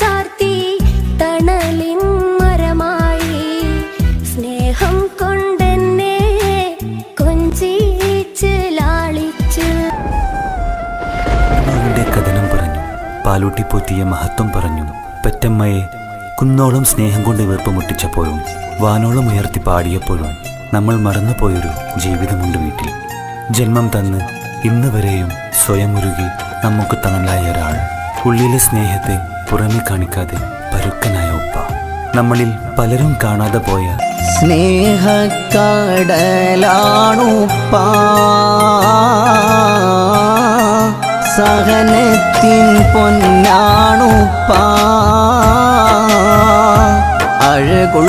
ചാർത്തി തണലിൻ മരമായി സ്നേഹം കൊണ്ടെന്നെ കൊഞ്ചിച്ച് ലാളിച്ച്. അവന്റെ കഥനം പറഞ്ഞു, പാലൂട്ടിപ്പോറ്റിയ മഹത്വം പറഞ്ഞു. പെറ്റമ്മയെ കുന്നോളം സ്നേഹം കൊണ്ട് വീർപ്പുമുട്ടിച്ചപ്പോഴും വാനോളം ഉയർത്തി പാടിയപ്പോഴും നമ്മൾ മറന്നുപോയൊരു ജീവിതമുണ്ട് വീട്ടിൽ. ജന്മം തന്ന് ഇന്ന് വരെയും സ്വയം ഉരുകി നമുക്ക് തണലായ ഒരാൾ. ഉള്ളിലെ സ്നേഹത്തെ പുറമെ കാണിക്കാതെ പരുക്കനായ ഉപ്പ. നമ്മളിൽ പലരും കാണാതെ പോയ സ്നേഹക്കടലാണുപ്പ, സഹനത്തിൻ പൊന്നാണുപ്പ, അഴകുള്ളോരലിവാണുപ്പ.